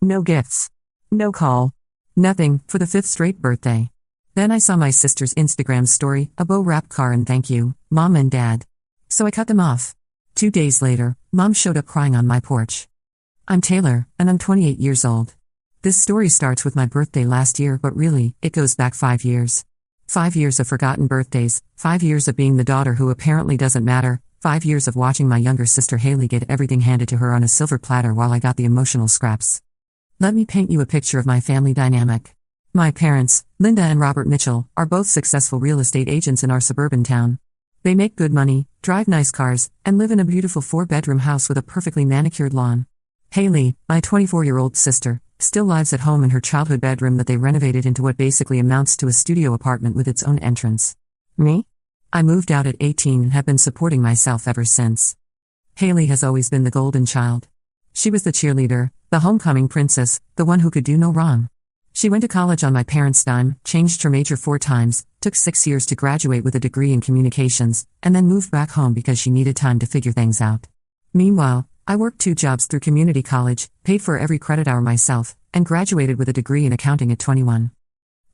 No gifts. No call. Nothing, for the 5th straight birthday. Then I saw my sister's Instagram story, a bow wrap car and thank you, Mom and Dad. So I cut them off. 2 days later, Mom showed up crying on my porch. I'm Taylor, and I'm 28 years old. This story starts with my birthday last year, but really, it goes back 5 years. 5 years of forgotten birthdays, 5 years of being the daughter who apparently doesn't matter, 5 years of watching my younger sister Haley get everything handed to her on a silver platter while I got the emotional scraps. Let me paint you a picture of my family dynamic. My parents, Linda and Robert Mitchell, are both successful real estate agents in our suburban town. They make good money, drive nice cars, and live in a beautiful 4-bedroom house with a perfectly manicured lawn. Haley, my 24-year-old sister, still lives at home in her childhood bedroom that they renovated into what basically amounts to a studio apartment with its own entrance. Me? I moved out at 18 and have been supporting myself ever since. Haley has always been the golden child. She was the cheerleader, the homecoming princess, the one who could do no wrong. She went to college on my parents' dime, changed her major 4 times, took 6 years to graduate with a degree in communications, and then moved back home because she needed time to figure things out. Meanwhile, I worked 2 jobs through community college, paid for every credit hour myself, and graduated with a degree in accounting at 21.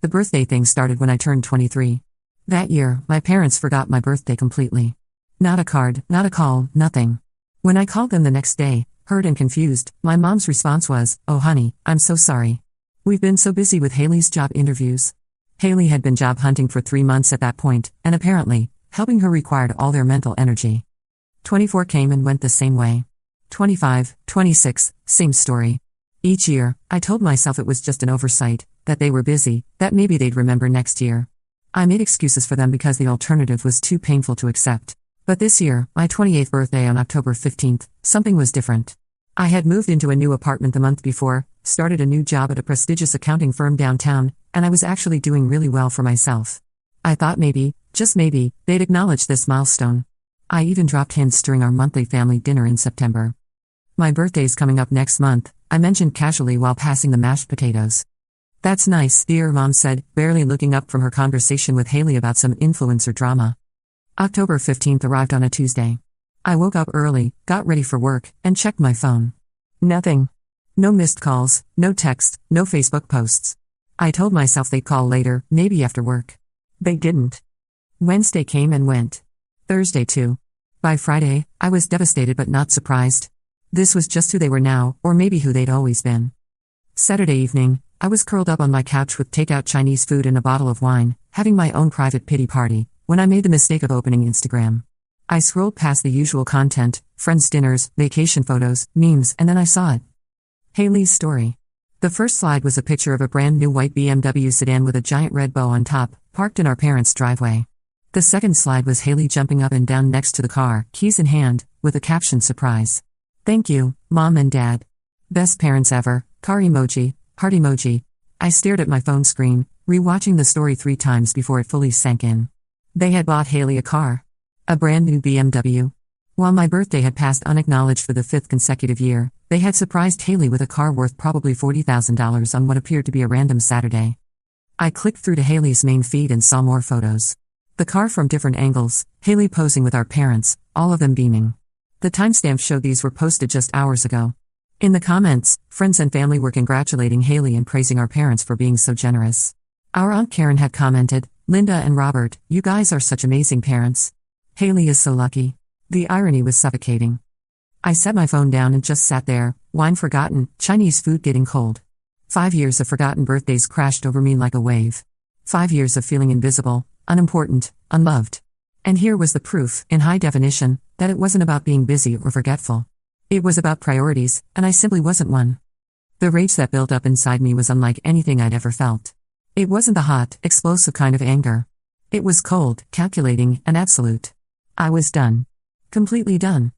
The birthday thing started when I turned 23. That year, my parents forgot my birthday completely. Not a card, not a call, nothing. When I called them the next day, hurt and confused, my mom's response was, "Oh honey, I'm so sorry. We've been so busy with Haley's job interviews." Haley had been job hunting for 3 months at that point, and apparently, helping her required all their mental energy. 24 came and went the same way. 25, 26, same story. Each year, I told myself it was just an oversight, that they were busy, that maybe they'd remember next year. I made excuses for them because the alternative was too painful to accept. But this year, my 28th birthday on October 15th, something was different. I had moved into a new apartment the month before, started a new job at a prestigious accounting firm downtown, and I was actually doing really well for myself. I thought maybe, just maybe, they'd acknowledge this milestone. I even dropped hints during our monthly family dinner in September. My birthday's coming up next month, I mentioned casually while passing the mashed potatoes. That's nice, dear, Mom said, barely looking up from her conversation with Haley about some influencer drama. October 15th arrived on a Tuesday. I woke up early, got ready for work, and checked my phone. Nothing. No missed calls, no text, no Facebook posts. I told myself they'd call later, maybe after work. They didn't. Wednesday came and went. Thursday too. By Friday, I was devastated but not surprised. This was just who they were now, or maybe who they'd always been. Saturday evening, I was curled up on my couch with takeout Chinese food and a bottle of wine, having my own private pity party, when I made the mistake of opening Instagram. I scrolled past the usual content, friends' dinners, vacation photos, memes, and then I saw it. Haley's story. The first slide was a picture of a brand new white BMW sedan with a giant red bow on top, parked in our parents' driveway. The second slide was Haley jumping up and down next to the car, keys in hand, with a caption surprise. "Thank you, Mom and Dad. Best parents ever," car emoji, heart emoji. I stared at my phone screen, rewatching the story 3 times before it fully sank in. They had bought Haley a car. A brand new BMW. While my birthday had passed unacknowledged for the 5th consecutive year, they had surprised Haley with a car worth probably $40,000 on what appeared to be a random Saturday. I clicked through to Haley's main feed and saw more photos. The car from different angles, Haley posing with our parents, all of them beaming. The timestamp showed these were posted just hours ago. In the comments, friends and family were congratulating Haley and praising our parents for being so generous. Our Aunt Karen had commented, "Linda and Robert, you guys are such amazing parents. Haley is so lucky." The irony was suffocating. I set my phone down and just sat there, wine forgotten, Chinese food getting cold. 5 years of forgotten birthdays crashed over me like a wave. 5 years of feeling invisible, unimportant, unloved. And here was the proof, in high definition, that it wasn't about being busy or forgetful. It was about priorities, and I simply wasn't one. The rage that built up inside me was unlike anything I'd ever felt. It wasn't the hot, explosive kind of anger. It was cold, calculating, and absolute. I was done. Completely done.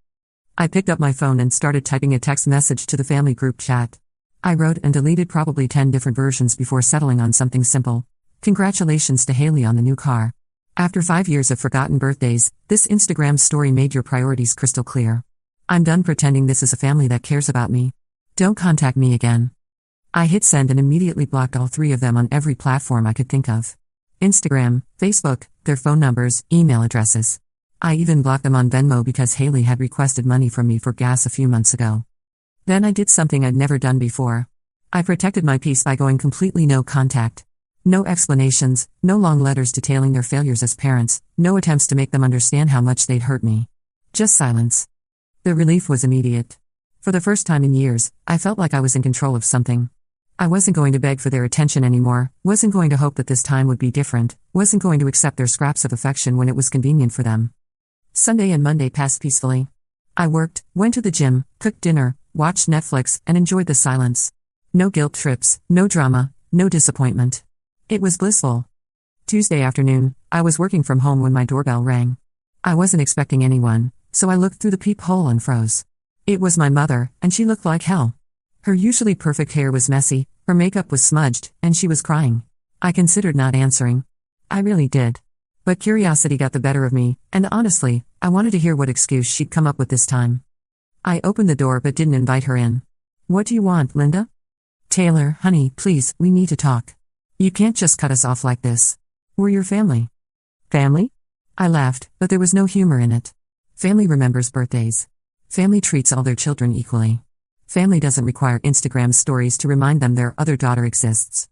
I picked up my phone and started typing a text message to the family group chat. I wrote and deleted probably 10 different versions before settling on something simple. "Congratulations to Haley on the new car. After 5 years of forgotten birthdays, this Instagram story made your priorities crystal clear. I'm done pretending this is a family that cares about me. Don't contact me again." I hit send and immediately blocked all 3 of them on every platform I could think of. Instagram, Facebook, their phone numbers, email addresses. I even blocked them on Venmo because Haley had requested money from me for gas a few months ago. Then I did something I'd never done before. I protected my peace by going completely no contact. No explanations, no long letters detailing their failures as parents, no attempts to make them understand how much they'd hurt me. Just silence. The relief was immediate. For the first time in years, I felt like I was in control of something. I wasn't going to beg for their attention anymore, wasn't going to hope that this time would be different, wasn't going to accept their scraps of affection when it was convenient for them. Sunday and Monday passed peacefully. I worked, went to the gym, cooked dinner, watched Netflix, and enjoyed the silence. No guilt trips, no drama, no disappointment. It was blissful. Tuesday afternoon, I was working from home when my doorbell rang. I wasn't expecting anyone, so I looked through the peephole and froze. It was my mother, and she looked like hell. Her usually perfect hair was messy, her makeup was smudged, and she was crying. I considered not answering. I really did. But curiosity got the better of me, and honestly, I wanted to hear what excuse she'd come up with this time. I opened the door but didn't invite her in. "What do you want, Linda?" "Taylor, honey, please, we need to talk. You can't just cut us off like this. We're your family." "Family?" I laughed, but there was no humor in it. Family remembers birthdays. Family treats all their children equally. Family doesn't require Instagram stories to remind them their other daughter exists.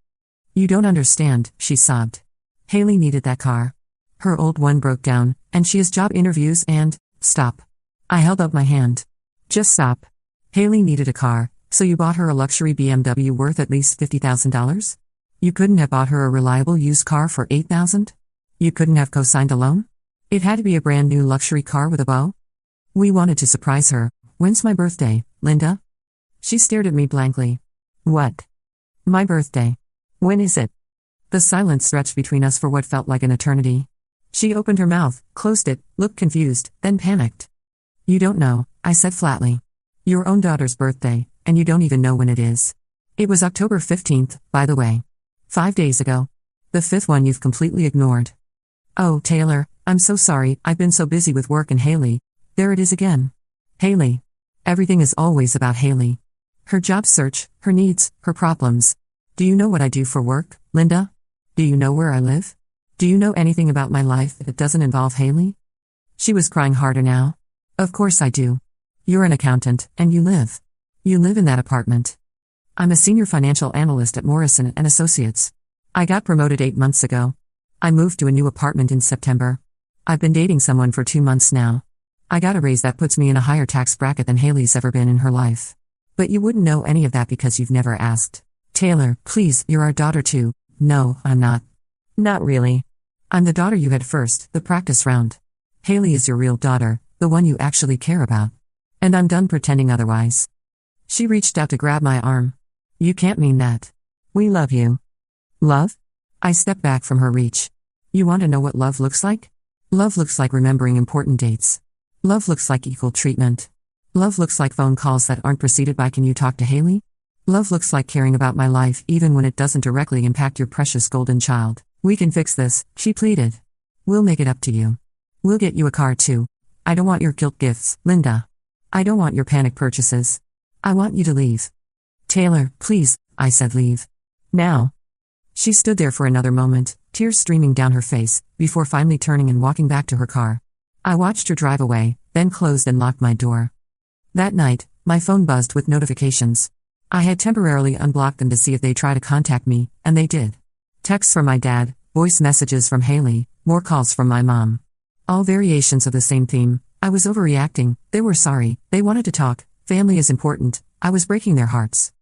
"You don't understand," she sobbed. "Haley needed that car. Her old one broke down, and she has job interviews and—" "Stop." I held up my hand. "Just stop. Haley needed a car, so you bought her a luxury BMW worth at least $50,000? You couldn't have bought her a reliable used car for $8,000? You couldn't have co-signed a loan? It had to be a brand new luxury car with a bow? We wanted to surprise her. When's my birthday, Linda?" She stared at me blankly. "What? My birthday. When is it?" The silence stretched between us for what felt like an eternity. She opened her mouth, closed it, looked confused, then panicked. "You don't know," I said flatly. "Your own daughter's birthday, and you don't even know when it is. It was October 15th, by the way. 5 days ago. The 5th one you've completely ignored." "Oh, Taylor, I'm so sorry, I've been so busy with work and Haley." There it is again. Haley. Everything is always about Haley. Her job search, her needs, her problems. "Do you know what I do for work, Linda? Do you know where I live? Do you know anything about my life that doesn't involve Haley?" She was crying harder now. "Of course I do. You're an accountant, and you live in that apartment. I'm a senior financial analyst at Morrison & Associates. I got promoted 8 months ago. I moved to a new apartment in September. I've been dating someone for 2 months now. I got a raise that puts me in a higher tax bracket than Haley's ever been in her life. But you wouldn't know any of that because you've never asked. Taylor, please, you're our daughter too." "No, I'm not." "Not really. I'm the daughter you had first, the practice round. Haley is your real daughter, the one you actually care about. And I'm done pretending otherwise." She reached out to grab my arm. "You can't mean that. We love you." "Love?" I stepped back from her reach. "You want to know what love looks like? Love looks like remembering important dates. Love looks like equal treatment. Love looks like phone calls that aren't preceded by 'Can you talk to Haley?' Love looks like caring about my life even when it doesn't directly impact your precious golden child." "We can fix this," she pleaded. "We'll make it up to you. We'll get you a car too. I don't want your guilt gifts, Linda. I don't want your panic purchases. I want you to leave." "Taylor, please," I said, "leave. Now." She stood there for another moment, tears streaming down her face, before finally turning and walking back to her car. I watched her drive away, then closed and locked my door. That night, my phone buzzed with notifications. I had temporarily unblocked them to see if they'd try to contact me, and they did. Texts from my dad, voice messages from Haley, more calls from my mom. All variations of the same theme. I was overreacting, they were sorry, they wanted to talk, family is important, I was breaking their hearts.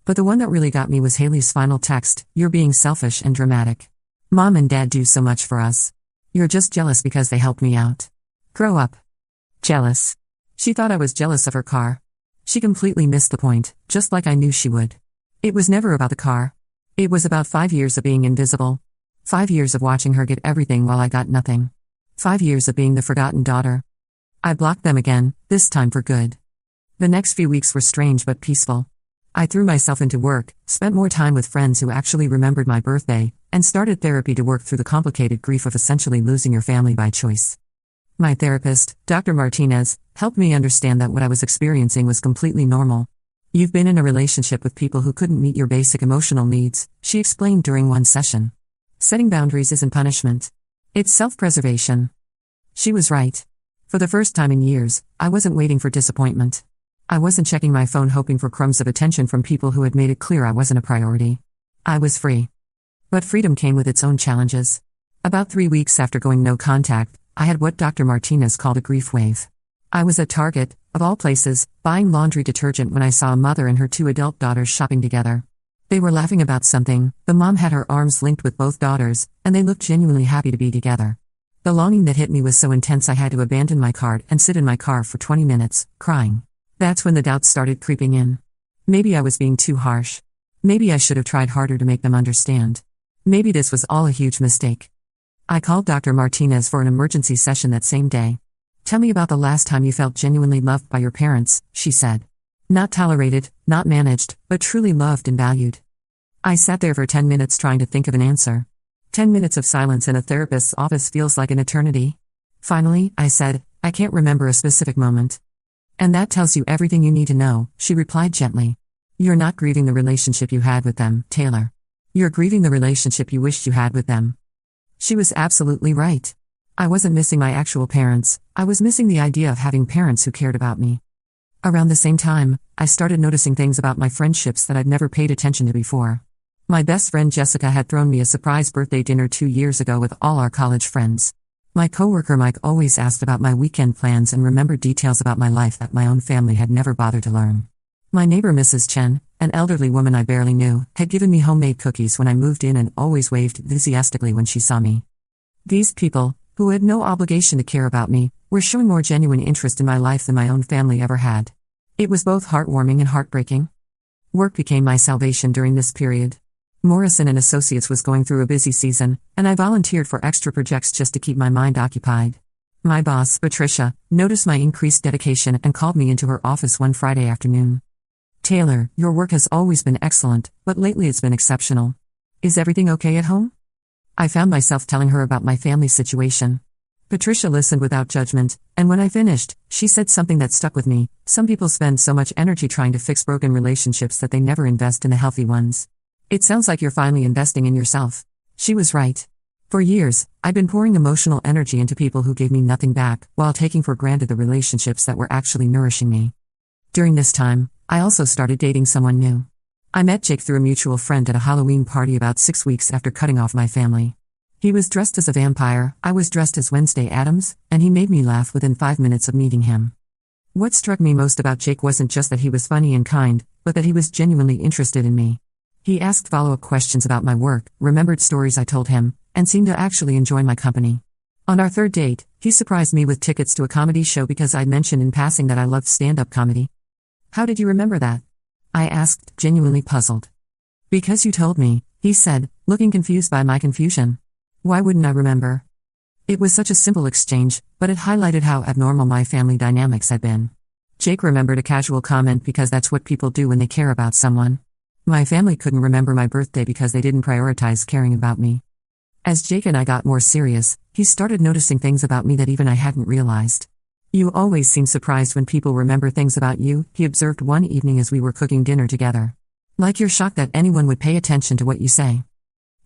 But the one that really got me was Haley's final text: "You're being selfish and dramatic. Mom and Dad do so much for us. You're just jealous because they helped me out. Grow up." Jealous. She thought I was jealous of her car. She completely missed the point, just like I knew she would. It was never about the car. It was about 5 years of being invisible. 5 years of watching her get everything while I got nothing. 5 years of being the forgotten daughter. I blocked them again, this time for good. The next few weeks were strange but peaceful. I threw myself into work, spent more time with friends who actually remembered my birthday, and started therapy to work through the complicated grief of essentially losing your family by choice. My therapist, Dr. Martinez, helped me understand that what I was experiencing was completely normal. "You've been in a relationship with people who couldn't meet your basic emotional needs," she explained during one session. "Setting boundaries isn't punishment. It's self-preservation." She was right. For the first time in years, I wasn't waiting for disappointment. I wasn't checking my phone hoping for crumbs of attention from people who had made it clear I wasn't a priority. I was free. But freedom came with its own challenges. About 3 weeks after going no contact, I had what Dr. Martinez called a grief wave. I was at Target, of all places, buying laundry detergent when I saw a mother and her 2 adult daughters shopping together. They were laughing about something, the mom had her arms linked with both daughters, and they looked genuinely happy to be together. The longing that hit me was so intense I had to abandon my cart and sit in my car for 20 minutes, crying. That's when the doubts started creeping in. Maybe I was being too harsh. Maybe I should have tried harder to make them understand. Maybe this was all a huge mistake. I called Dr. Martinez for an emergency session that same day. Tell me about the last time you felt genuinely loved by your parents, she said. Not tolerated, not managed, but truly loved and valued. I sat there for 10 minutes trying to think of an answer. 10 minutes of silence in a therapist's office feels like an eternity. Finally, I said, I can't remember a specific moment. And that tells you everything you need to know, she replied gently. You're not grieving the relationship you had with them, Taylor. You're grieving the relationship you wished you had with them. She was absolutely right. I wasn't missing my actual parents, I was missing the idea of having parents who cared about me. Around the same time, I started noticing things about my friendships that I'd never paid attention to before. My best friend Jessica had thrown me a surprise birthday dinner 2 years ago with all our college friends. My coworker Mike always asked about my weekend plans and remembered details about my life that my own family had never bothered to learn. My neighbor Mrs. Chen, an elderly woman I barely knew, had given me homemade cookies when I moved in and always waved enthusiastically when she saw me. These people, who had no obligation to care about me, were showing more genuine interest in my life than my own family ever had. It was both heartwarming and heartbreaking. Work became my salvation during this period. Morrison & Associates was going through a busy season, and I volunteered for extra projects just to keep my mind occupied. My boss, Patricia, noticed my increased dedication and called me into her office one Friday afternoon. Taylor, your work has always been excellent, but lately it's been exceptional. Is everything okay at home? I found myself telling her about my family situation. Patricia listened without judgment, and when I finished, she said something that stuck with me. Some people spend so much energy trying to fix broken relationships that they never invest in the healthy ones. It sounds like you're finally investing in yourself. She was right. For years, I'd been pouring emotional energy into people who gave me nothing back, while taking for granted the relationships that were actually nourishing me. During this time, I also started dating someone new. I met Jake through a mutual friend at a Halloween party about 6 weeks after cutting off my family. He was dressed as a vampire, I was dressed as Wednesday Addams, and he made me laugh within 5 minutes of meeting him. What struck me most about Jake wasn't just that he was funny and kind, but that he was genuinely interested in me. He asked follow-up questions about my work, remembered stories I told him, and seemed to actually enjoy my company. On our third date, he surprised me with tickets to a comedy show because I'd mentioned in passing that I loved stand-up comedy. How did you remember that? I asked, genuinely puzzled. Because you told me, he said, looking confused by my confusion. Why wouldn't I remember? It was such a simple exchange, but it highlighted how abnormal my family dynamics had been. Jake remembered a casual comment because that's what people do when they care about someone. My family couldn't remember my birthday because they didn't prioritize caring about me. As Jake and I got more serious, he started noticing things about me that even I hadn't realized. You always seem surprised when people remember things about you, he observed one evening as we were cooking dinner together. Like you're shocked that anyone would pay attention to what you say.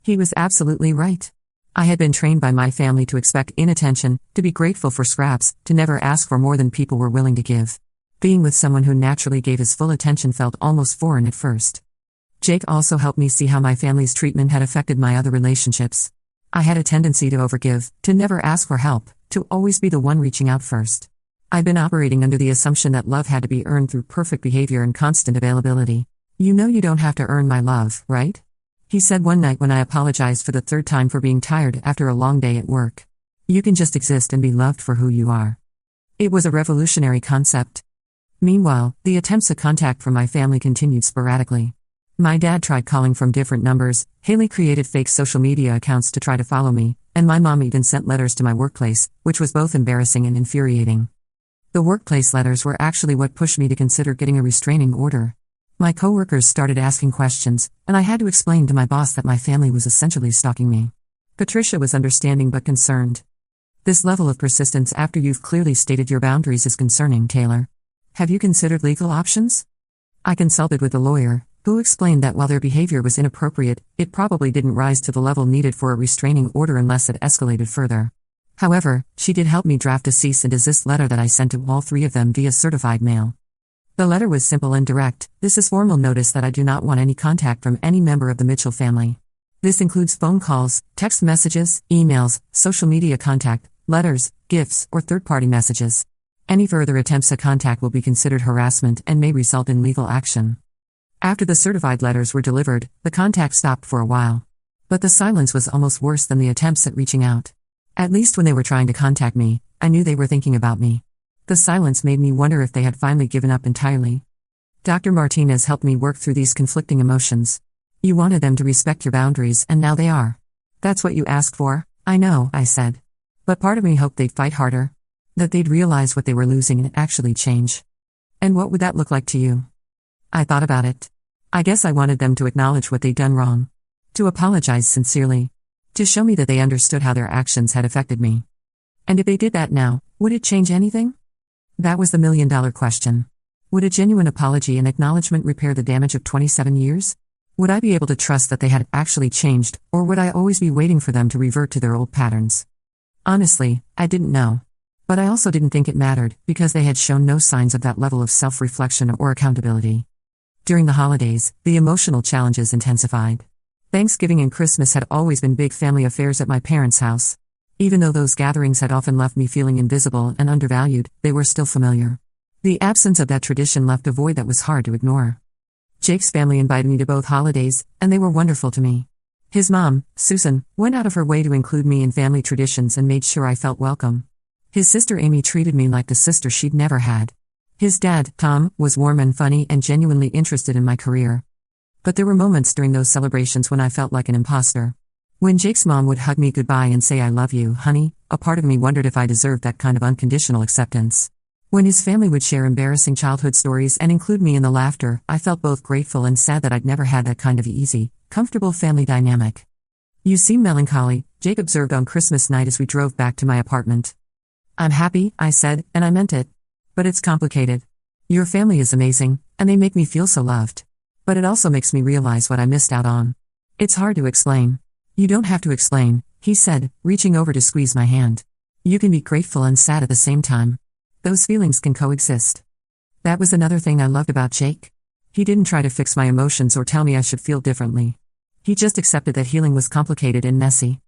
He was absolutely right. I had been trained by my family to expect inattention, to be grateful for scraps, to never ask for more than people were willing to give. Being with someone who naturally gave his full attention felt almost foreign at first. Jake also helped me see how my family's treatment had affected my other relationships. I had a tendency to overgive, to never ask for help, to always be the one reaching out first. I'd been operating under the assumption that love had to be earned through perfect behavior and constant availability. You know you don't have to earn my love, right? He said one night when I apologized for the third time for being tired after a long day at work. You can just exist and be loved for who you are. It was a revolutionary concept. Meanwhile, the attempts at contact from my family continued sporadically. My dad tried calling from different numbers, Haley created fake social media accounts to try to follow me, and my mom even sent letters to my workplace, which was both embarrassing and infuriating. The workplace letters were actually what pushed me to consider getting a restraining order. My coworkers started asking questions, and I had to explain to my boss that my family was essentially stalking me. Patricia was understanding but concerned. This level of persistence after you've clearly stated your boundaries is concerning, Taylor. Have you considered legal options? I consulted with a lawyer, who explained that while their behavior was inappropriate, it probably didn't rise to the level needed for a restraining order unless it escalated further. However, she did help me draft a cease and desist letter that I sent to all 3 of them via certified mail. The letter was simple and direct. This is formal notice that I do not want any contact from any member of the Mitchell family. This includes phone calls, text messages, emails, social media contact, letters, gifts, or third-party messages. Any further attempts at contact will be considered harassment and may result in legal action. After the certified letters were delivered, the contact stopped for a while. But the silence was almost worse than the attempts at reaching out. At least when they were trying to contact me, I knew they were thinking about me. The silence made me wonder if they had finally given up entirely. Dr. Martinez helped me work through these conflicting emotions. You wanted them to respect your boundaries, and now they are. That's what you asked for? I know, I said. But part of me hoped they'd fight harder. That they'd realize what they were losing and actually change. And what would that look like to you? I thought about it. I guess I wanted them to acknowledge what they'd done wrong. To apologize sincerely. To show me that they understood how their actions had affected me. And if they did that now, would it change anything? That was the million-dollar question. Would a genuine apology and acknowledgement repair the damage of 27 years? Would I be able to trust that they had actually changed, or would I always be waiting for them to revert to their old patterns? Honestly, I didn't know. But I also didn't think it mattered, because they had shown no signs of that level of self-reflection or accountability. During the holidays, the emotional challenges intensified. Thanksgiving and Christmas had always been big family affairs at my parents' house. Even though those gatherings had often left me feeling invisible and undervalued, they were still familiar. The absence of that tradition left a void that was hard to ignore. Jake's family invited me to both holidays, and they were wonderful to me. His mom, Susan, went out of her way to include me in family traditions and made sure I felt welcome. His sister Amy treated me like the sister she'd never had. His dad, Tom, was warm and funny and genuinely interested in my career. But there were moments during those celebrations when I felt like an imposter. When Jake's mom would hug me goodbye and say I love you, honey, a part of me wondered if I deserved that kind of unconditional acceptance. When his family would share embarrassing childhood stories and include me in the laughter, I felt both grateful and sad that I'd never had that kind of easy, comfortable family dynamic. You seem melancholy, Jake observed on Christmas night as we drove back to my apartment. I'm happy, I said, and I meant it. But it's complicated. Your family is amazing, and they make me feel so loved. But it also makes me realize what I missed out on. It's hard to explain. You don't have to explain, he said, reaching over to squeeze my hand. You can be grateful and sad at the same time. Those feelings can coexist. That was another thing I loved about Jake. He didn't try to fix my emotions or tell me I should feel differently. He just accepted that healing was complicated and messy.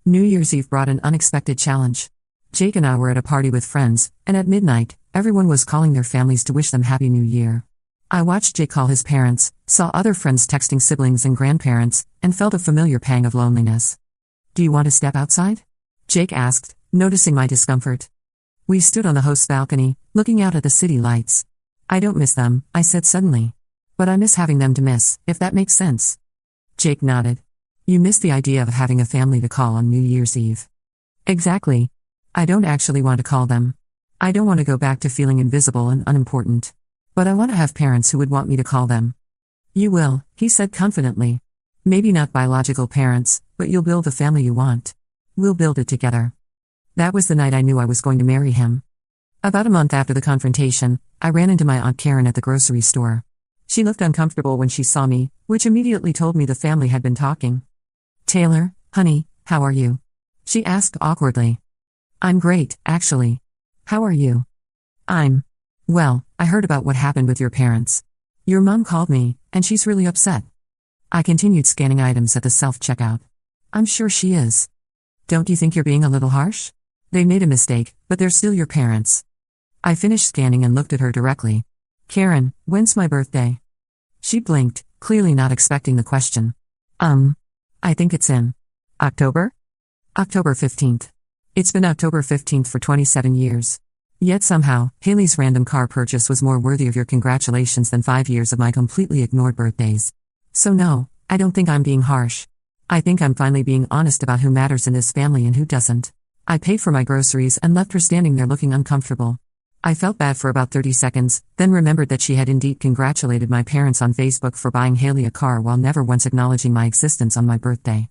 New Year's Eve brought an unexpected challenge. Jake and I were at a party with friends, and at midnight, everyone was calling their families to wish them Happy New Year. I watched Jake call his parents, saw other friends texting siblings and grandparents, and felt a familiar pang of loneliness. Do you want to step outside? Jake asked, noticing my discomfort. We stood on the host's balcony, looking out at the city lights. I don't miss them, I said suddenly. But I miss having them to miss, if that makes sense. Jake nodded. You miss the idea of having a family to call on New Year's Eve. Exactly. I don't actually want to call them. I don't want to go back to feeling invisible and unimportant. But I want to have parents who would want me to call them. You will, he said confidently. Maybe not biological parents, but you'll build the family you want. We'll build it together. That was the night I knew I was going to marry him. About a month after the confrontation, I ran into my Aunt Karen at the grocery store. She looked uncomfortable when she saw me, which immediately told me the family had been talking. Taylor, honey, how are you? She asked awkwardly. I'm great, actually. How are you? Well, I heard about what happened with your parents. Your mom called me, and she's really upset. I continued scanning items at the self-checkout. I'm sure she is. Don't you think you're being a little harsh? They made a mistake, but they're still your parents. I finished scanning and looked at her directly. Karen, when's my birthday? She blinked, clearly not expecting the question. I think it's in October? October 15th. It's been October 15th for 27 years. Yet somehow, Haley's random car purchase was more worthy of your congratulations than 5 years of my completely ignored birthdays. So no, I don't think I'm being harsh. I think I'm finally being honest about who matters in this family and who doesn't. I paid for my groceries and left her standing there looking uncomfortable. I felt bad for about 30 seconds, then remembered that she had indeed congratulated my parents on Facebook for buying Haley a car while never once acknowledging my existence on my birthday.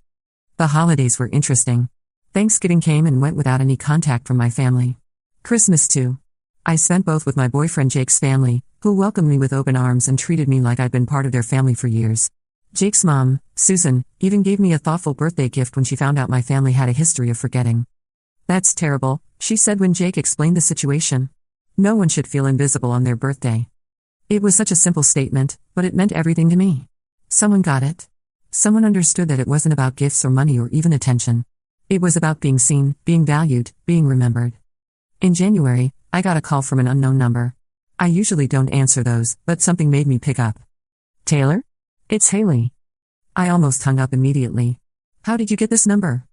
The holidays were interesting. Thanksgiving came and went without any contact from my family. Christmas too. I spent both with my boyfriend Jake's family, who welcomed me with open arms and treated me like I'd been part of their family for years. Jake's mom, Susan, even gave me a thoughtful birthday gift when she found out my family had a history of forgetting. That's terrible, she said when Jake explained the situation. No one should feel invisible on their birthday. It was such a simple statement, but it meant everything to me. Someone got it. Someone understood that it wasn't about gifts or money or even attention. It was about being seen, being valued, being remembered. In January, I got a call from an unknown number. I usually don't answer those, but something made me pick up. Taylor? It's Haley. I almost hung up immediately. How did you get this number?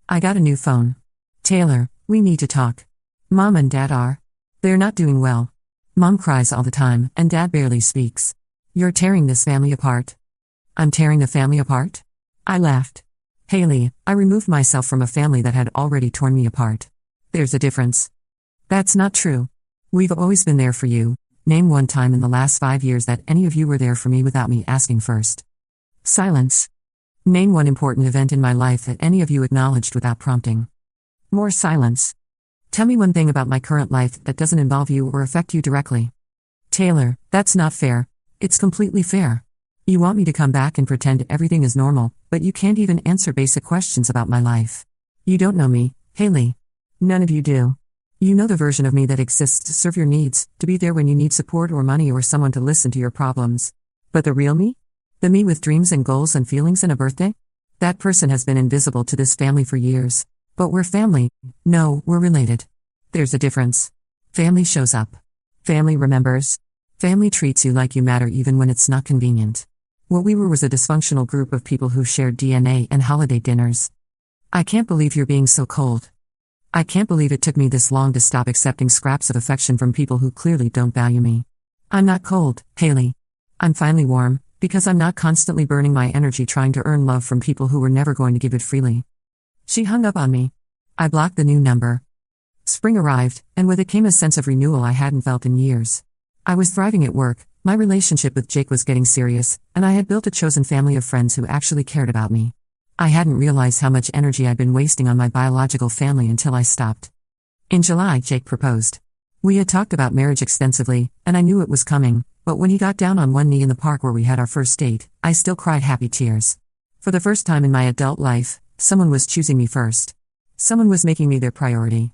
I got a new phone. Taylor, we need to talk. Mom and Dad are. They're not doing well. Mom cries all the time, and Dad barely speaks. You're tearing this family apart. I'm tearing the family apart? I laughed. Haley, I removed myself from a family that had already torn me apart. There's a difference. That's not true. We've always been there for you. Name one time in the last 5 years that any of you were there for me without me asking first. Silence. Name one important event in my life that any of you acknowledged without prompting. More silence. Tell me one thing about my current life that doesn't involve you or affect you directly. Taylor, that's not fair. It's completely fair. You want me to come back and pretend everything is normal, but you can't even answer basic questions about my life. You don't know me, Haley. None of you do. You know the version of me that exists to serve your needs, to be there when you need support or money or someone to listen to your problems. But the real me? The me with dreams and goals and feelings and a birthday? That person has been invisible to this family for years. But we're family. No, we're related. There's a difference. Family shows up. Family remembers. Family treats you like you matter even when it's not convenient. What we were was a dysfunctional group of people who shared DNA and holiday dinners. I can't believe you're being so cold. I can't believe it took me this long to stop accepting scraps of affection from people who clearly don't value me. I'm not cold, Haley. I'm finally warm, because I'm not constantly burning my energy trying to earn love from people who were never going to give it freely. She hung up on me. I blocked the new number. Spring arrived, and with it came a sense of renewal I hadn't felt in years. I was thriving at work, my relationship with Jake was getting serious, and I had built a chosen family of friends who actually cared about me. I hadn't realized how much energy I'd been wasting on my biological family until I stopped. In July, Jake proposed. We had talked about marriage extensively, and I knew it was coming, but when he got down on one knee in the park where we had our first date, I still cried happy tears. For the first time in my adult life, someone was choosing me first. Someone was making me their priority.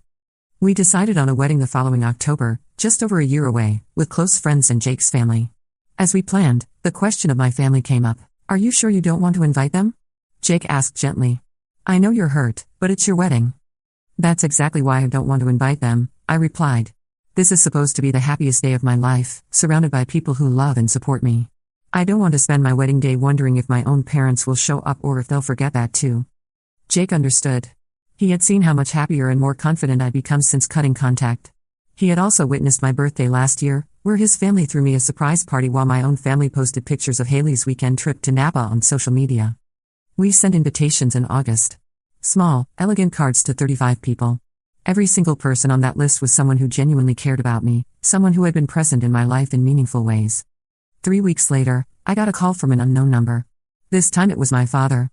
We decided on a wedding the following October, just over a year away, with close friends and Jake's family. As we planned, the question of my family came up. Are you sure you don't want to invite them? Jake asked gently. I know you're hurt, but it's your wedding. That's exactly why I don't want to invite them, I replied. This is supposed to be the happiest day of my life, surrounded by people who love and support me. I don't want to spend my wedding day wondering if my own parents will show up or if they'll forget that too. Jake understood. He had seen how much happier and more confident I'd become since cutting contact. He had also witnessed my birthday last year, where his family threw me a surprise party while my own family posted pictures of Haley's weekend trip to Napa on social media. We sent invitations in August. Small, elegant cards to 35 people. Every single person on that list was someone who genuinely cared about me, someone who had been present in my life in meaningful ways. 3 weeks later, I got a call from an unknown number. This time it was my father.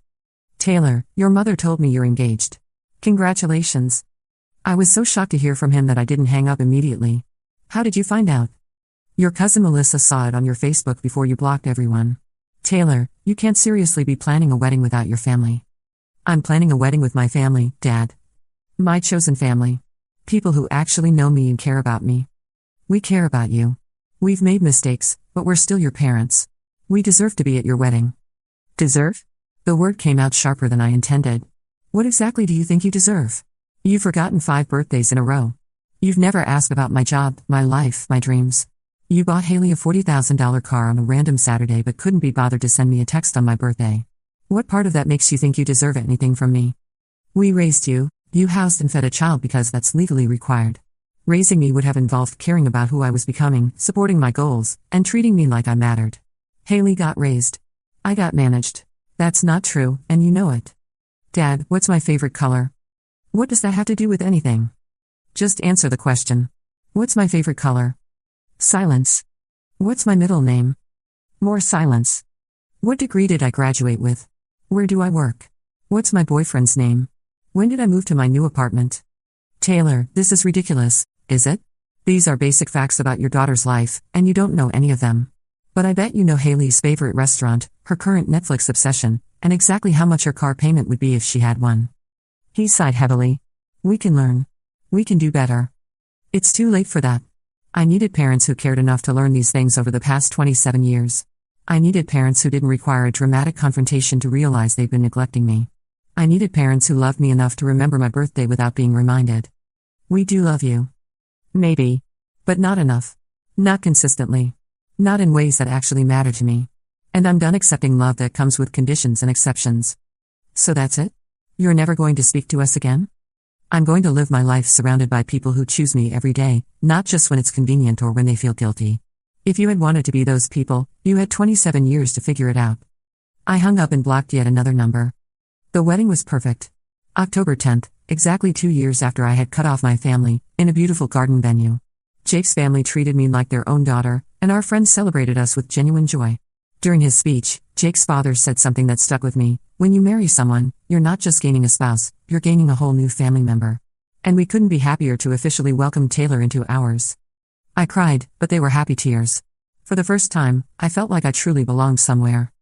Taylor, your mother told me you're engaged. Congratulations. I was so shocked to hear from him that I didn't hang up immediately. How did you find out? Your cousin Melissa saw it on your Facebook before you blocked everyone. Taylor, you can't seriously be planning a wedding without your family. I'm planning a wedding with my family, Dad. My chosen family. People who actually know me and care about me. We care about you. We've made mistakes, but we're still your parents. We deserve to be at your wedding. Deserve? The word came out sharper than I intended. What exactly do you think you deserve? You've forgotten 5 birthdays in a row. You've never asked about my job, my life, my dreams. You bought Haley a $40,000 car on a random Saturday but couldn't be bothered to send me a text on my birthday. What part of that makes you think you deserve anything from me? We raised you, you housed and fed a child because that's legally required. Raising me would have involved caring about who I was becoming, supporting my goals, and treating me like I mattered. Haley got raised. I got managed. That's not true, and you know it. Dad, what's my favorite color? What does that have to do with anything? Just answer the question. What's my favorite color? Silence. What's my middle name? More silence. What degree did I graduate with? Where do I work? What's my boyfriend's name? When did I move to my new apartment? Taylor, this is ridiculous, is it? These are basic facts about your daughter's life, and you don't know any of them. But I bet you know Haley's favorite restaurant, her current Netflix obsession, and exactly how much her car payment would be if she had one. He sighed heavily. We can learn. We can do better. It's too late for that. I needed parents who cared enough to learn these things over the past 27 years. I needed parents who didn't require a dramatic confrontation to realize they'd been neglecting me. I needed parents who loved me enough to remember my birthday without being reminded. We do love you. Maybe. But not enough. Not consistently. Not in ways that actually matter to me. And I'm done accepting love that comes with conditions and exceptions. So that's it? You're never going to speak to us again? I'm going to live my life surrounded by people who choose me every day, not just when it's convenient or when they feel guilty. If you had wanted to be those people, you had 27 years to figure it out. I hung up and blocked yet another number. The wedding was perfect. October 10th, exactly 2 years after I had cut off my family, in a beautiful garden venue. Jake's family treated me like their own daughter, and our friends celebrated us with genuine joy. During his speech, Jake's father said something that stuck with me. When you marry someone, you're not just gaining a spouse, you're gaining a whole new family member. And we couldn't be happier to officially welcome Taylor into ours. I cried, but they were happy tears. For the first time, I felt like I truly belonged somewhere.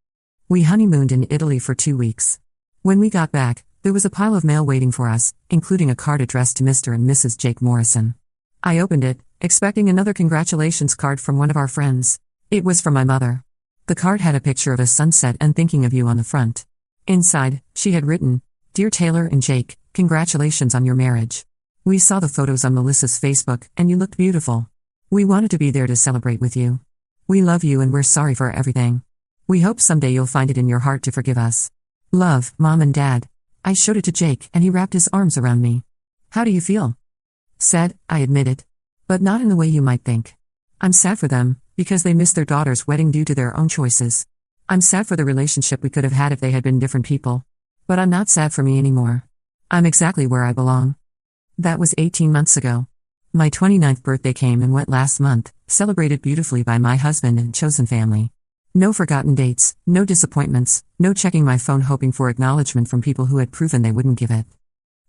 We honeymooned in Italy for 2 weeks. When we got back, there was a pile of mail waiting for us, including a card addressed to Mr. and Mrs. Jake Morrison. I opened it, expecting another congratulations card from one of our friends. It was from my mother. The card had a picture of a sunset and thinking of you on the front. Inside, she had written, "Dear Taylor and Jake, congratulations on your marriage. We saw the photos on Melissa's Facebook, and you looked beautiful. We wanted to be there to celebrate with you. We love you and we're sorry for everything. We hope someday you'll find it in your heart to forgive us. Love, Mom and Dad." I showed it to Jake and he wrapped his arms around me. "How do you feel?" Sad, I admitted. But not in the way you might think. I'm sad for them, because they missed their daughter's wedding due to their own choices. I'm sad for the relationship we could have had if they had been different people. But I'm not sad for me anymore. I'm exactly where I belong. That was 18 months ago. My 29th birthday came and went last month, celebrated beautifully by my husband and chosen family. No forgotten dates, no disappointments, no checking my phone hoping for acknowledgement from people who had proven they wouldn't give it.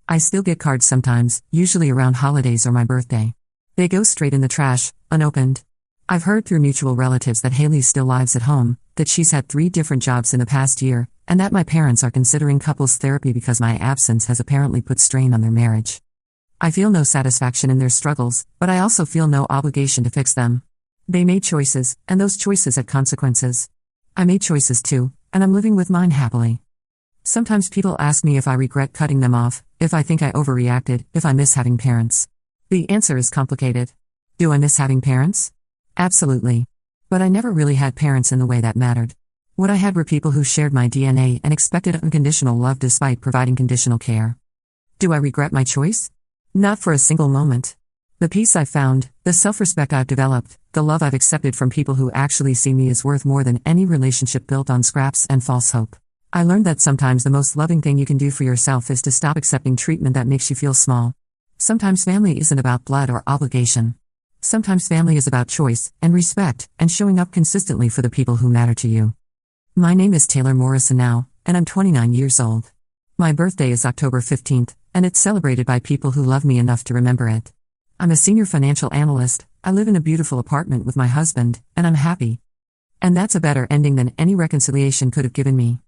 I still get cards sometimes, usually around holidays or my birthday. They go straight in the trash, unopened. I've heard through mutual relatives that Haley still lives at home, that she's had 3 different jobs in the past year, and that my parents are considering couples therapy because my absence has apparently put strain on their marriage. I feel no satisfaction in their struggles, but I also feel no obligation to fix them. They made choices, and those choices had consequences. I made choices too, and I'm living with mine happily. Sometimes people ask me if I regret cutting them off, if I think I overreacted, if I miss having parents. The answer is complicated. Do I miss having parents? Absolutely. But I never really had parents in the way that mattered. What I had were people who shared my DNA and expected unconditional love despite providing conditional care. Do I regret my choice? Not for a single moment. The peace I've found, the self-respect I've developed, the love I've accepted from people who actually see me is worth more than any relationship built on scraps and false hope. I learned that sometimes the most loving thing you can do for yourself is to stop accepting treatment that makes you feel small. Sometimes family isn't about blood or obligation. Sometimes family is about choice and respect and showing up consistently for the people who matter to you. My name is Taylor Morrison now, and I'm 29 years old. My birthday is October 15th, and it's celebrated by people who love me enough to remember it. I'm a senior financial analyst, I live in a beautiful apartment with my husband, and I'm happy. And that's a better ending than any reconciliation could have given me.